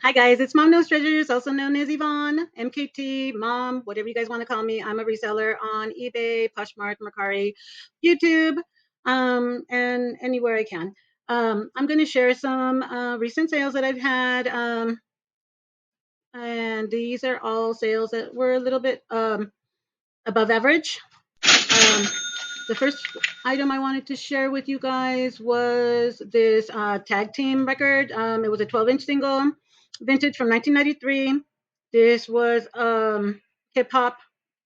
Hi guys, it's Mom Knows Treasures, also known as Yvonne, MKT, Mom, whatever you guys want to call me. I'm a reseller on eBay, Poshmark, Mercari, YouTube, and anywhere I can. I'm going to share some recent sales that I've had, and these are all sales that were a little bit above average. Um, the first item I wanted to share with you guys was this tag team record. It was a 12-inch single, vintage from 1993. This was hip hop,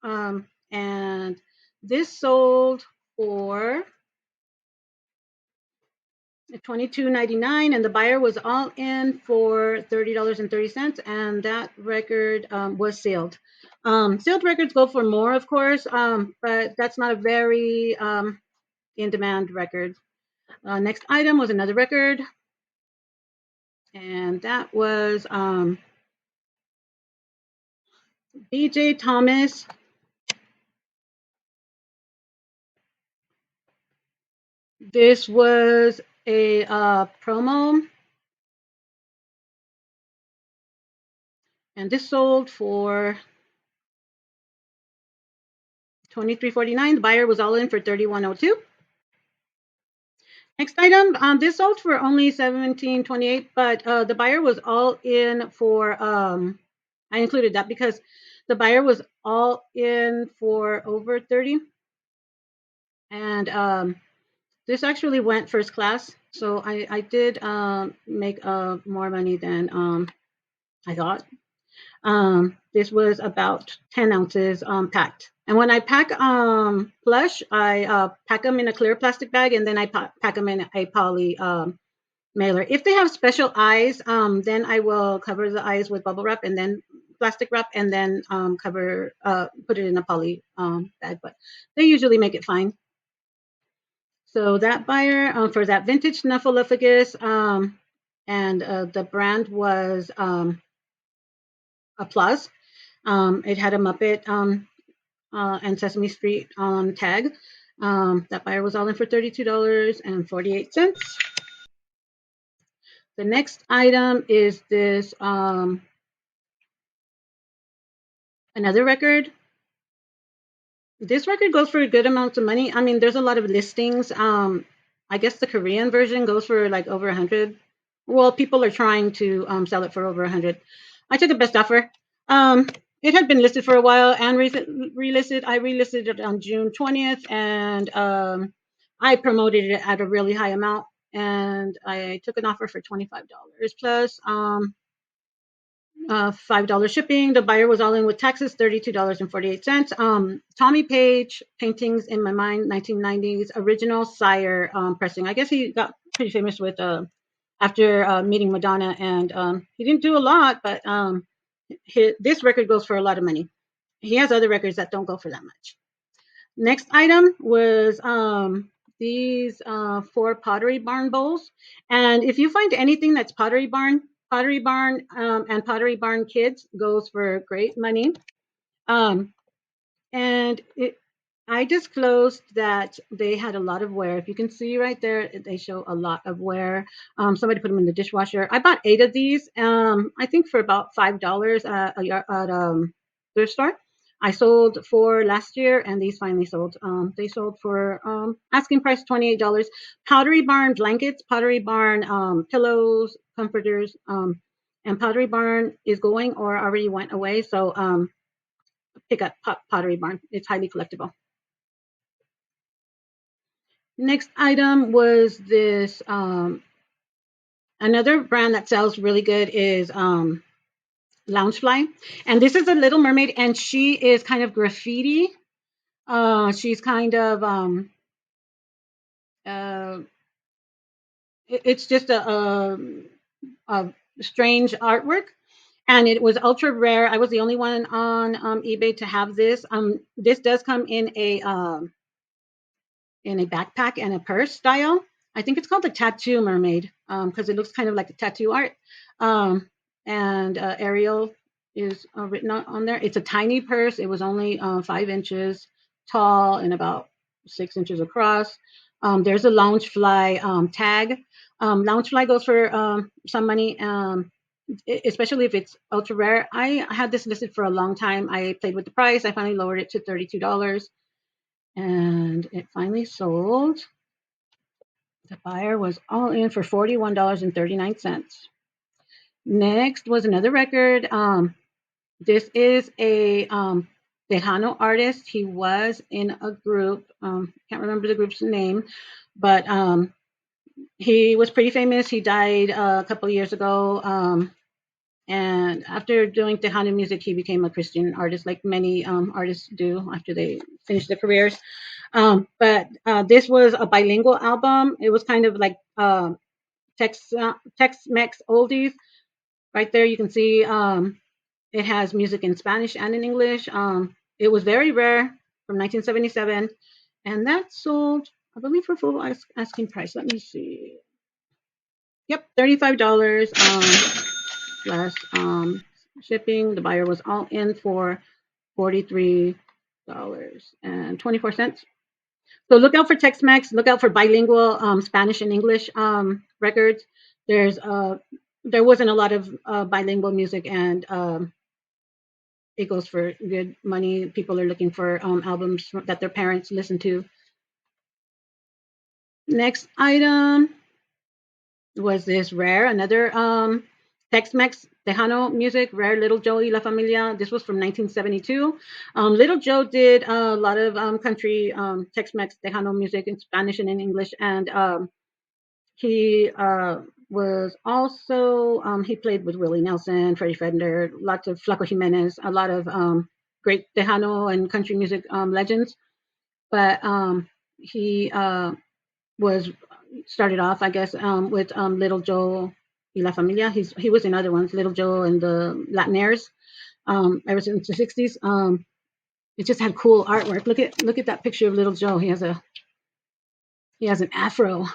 and this sold for $22.99, and the buyer was all in for $30.30, and that record was sealed. Sealed records go for more, of course, but that's not a very in demand record. Next item was another record, and that was BJ Thomas. This was a promo, and this sold for $23.49. The buyer was all in for $31.02. Next item, this sold for only $17.28, but the buyer was all in for. I included that because the buyer was all in for over 30, and this actually went first class, so I did make more money than I thought. This was about 10 ounces packed. And when I pack plush, I pack them in a clear plastic bag, and then I pack them in a poly mailer. If they have special eyes, then I will cover the eyes with bubble wrap and then plastic wrap, and then put it in a poly bag. But they usually make it fine. So that buyer for that vintage Snuffleupagus, and the brand was Applause. It had a Muppet and Sesame Street tag. That buyer was all in for $32.48. The next item is this another record. This record goes for good amounts of money. I mean, there's a lot of listings. I guess the Korean version goes for like over 100. Well, people are trying to sell it for over 100. I took a best offer. Um, it had been listed for a while and relisted. I relisted it on June 20th, and I promoted it at a really high amount. And I took an offer for $25 plus $5 shipping. The buyer was all in with taxes, $32.48. Tommy Page paintings in my mind, 1990s original Sire pressing. I guess he got pretty famous with after meeting Madonna, and he didn't do a lot, but this record goes for a lot of money. He has other records that don't go for that much. Next item was these four Pottery Barn bowls. And if you find anything that's Pottery Barn and Pottery Barn Kids goes for great money. Um, and I disclosed that they had a lot of wear. If you can see right there, they show a lot of wear. Somebody put them in the dishwasher. I bought 8 of these, I think for about $5 at thrift store. I sold 4 last year, and these finally sold. They sold for asking price $28. Pottery Barn blankets, Pottery Barn pillows, comforters, and Pottery Barn is going or already went away. So pick up Pottery Barn. It's highly collectible. Next item was this another brand that sells really good is Loungefly, and this is a Little Mermaid, and she is kind of graffiti. She's kind of uh, it's just a strange artwork, and it was ultra rare. I was the only one on eBay to have this. This does come in a backpack and a purse style. I think it's called the Tattoo Mermaid because it looks kind of like a tattoo art. Um, and Ariel is written on there. It's a tiny purse. It was only 5 inches tall and about 6 inches across. There's a Loungefly tag. Loungefly goes for some money. especially if it's ultra rare. I had this listed for a long time. I played with the price. I finally lowered it to $32, and it finally sold. The buyer was all in for $41.39. Next was another record. This is a Tejano artist. He was in a group. Can't remember the group's name, but he was pretty famous. He died a couple of years ago. And after doing Tejano music, he became a Christian artist, like many artists do after they finish their careers. But this was a bilingual album. It was kind of like Tex-Mex oldies. Right there, you can see it has music in Spanish and in English. It was very rare from 1977, and that sold, I believe, for full asking price. Let me see. Yep, $35 plus shipping. The buyer was all in for $43.24. So look out for Tex-Mex. Look out for bilingual Spanish and English records. There's there wasn't a lot of bilingual music, and it goes for good money. People are looking for albums that their parents listen to. Next item was this rare, another Tex-Mex Tejano music, rare Little Joe y La Familia. This was from 1972. Little Joe did a lot of country Tex-Mex Tejano music in Spanish and in English, and he was also he played with Willie Nelson, Freddie Fender, lots of Flaco Jimenez, a lot of great Tejano and country music legends. But he was started off, I guess, with Little Joe y La Familia. He was in other ones, Little Joe and the Latinaires, ever since the '60s. It just had cool artwork. Look at that picture of Little Joe. He has an afro,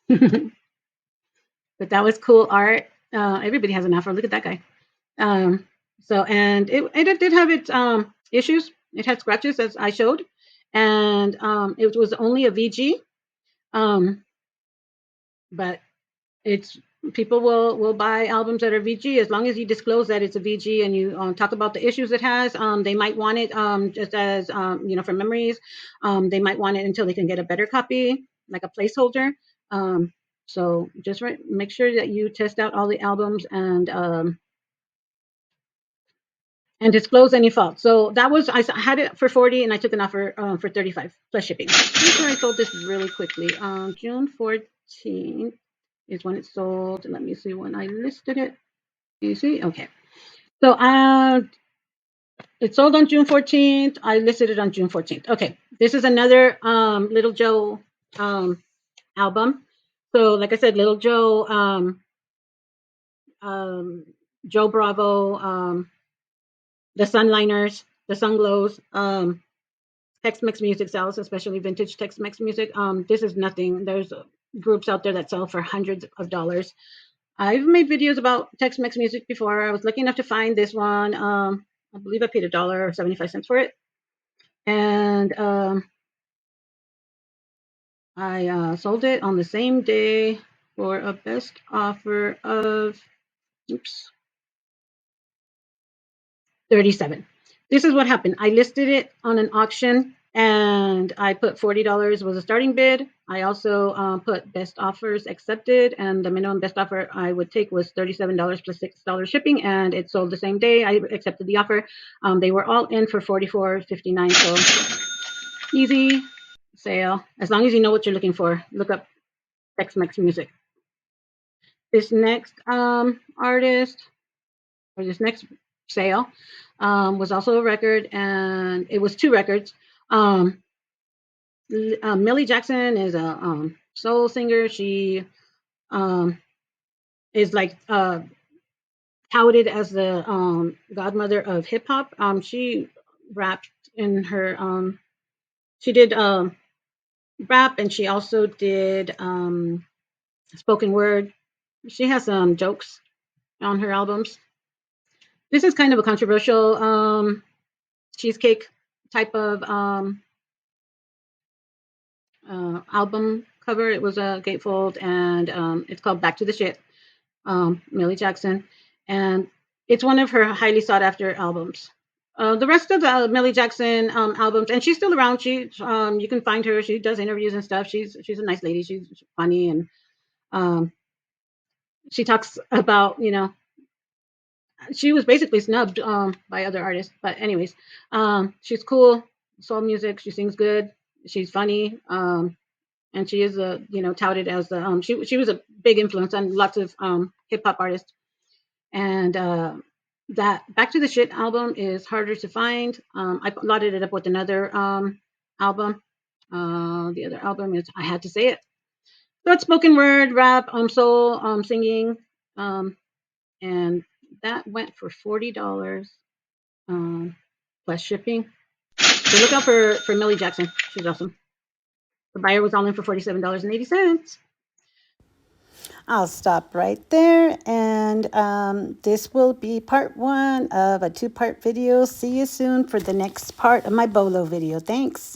but that was cool art. Everybody has an afro. Look at that guy. Um, so and it did have its issues. It had scratches, as I showed, and it was only a VG. Um, but it's people will buy albums that are VG as long as you disclose that it's a VG and you talk about the issues it has. They might want it just as for memories. They might want it until they can get a better copy, like a placeholder. So just make sure that you test out all the albums and disclose any faults. So that was I had it for 40 and I took an offer for 35 plus shipping. Here's where I sold this really quickly. June 14th is when it sold. Let me see when I listed it. You see? Okay. So it sold on June 14th. I listed it on June 14th. Okay. This is another Little Joe album. So like I said, Little Joe, um, Joe Bravo, the Sunliners, the Sunglows, Tex-Mex music sells, especially vintage Tex-Mex music. This is nothing. There's groups out there that sell for hundreds of dollars. I've made videos about Tex-Mex music before. I was lucky enough to find this one. I believe I paid $1.75 for it, and I sold it on the same day for a best offer of oops 37. This is what happened. I listed it on an auction and I put $40 was a starting bid. I also put best offers accepted, and the minimum best offer I would take was $37 plus $6 shipping, and it sold the same day. I accepted the offer. They were all in for $44.59, so easy sale. As long as you know what you're looking for, look up Tex-Mex music. This next artist or this next sale was also a record, and it was two records. Um, Millie Jackson is a soul singer. She um, is like touted as the godmother of hip hop. She rapped in her. She did rap, and she also did spoken word. She has some jokes on her albums. This is kind of a controversial cheesecake type of album cover. It was a gatefold, and it's called "Back to the Shit." Millie Jackson, and it's one of her highly sought after albums. The rest of the Millie Jackson albums, and she's still around. She you can find her. She does interviews and stuff. She's a nice lady. She's funny, and um, she talks about, she was basically snubbed by other artists. But anyways, she's cool. Soul music. She sings good. She's funny. And she is a, touted as the she was a big influence on lots of hip hop artists. And that Back to the Shit album is harder to find. I loaded it up with another album. The other album is I Had to Say It. So it's spoken word, rap, soul, singing, and that went for $40 plus shipping. So look out for Millie Jackson. She's awesome. The buyer was all in for $47.80. I'll stop right there, and this will be part one of a two-part video. See you soon for the next part of my bolo video. Thanks.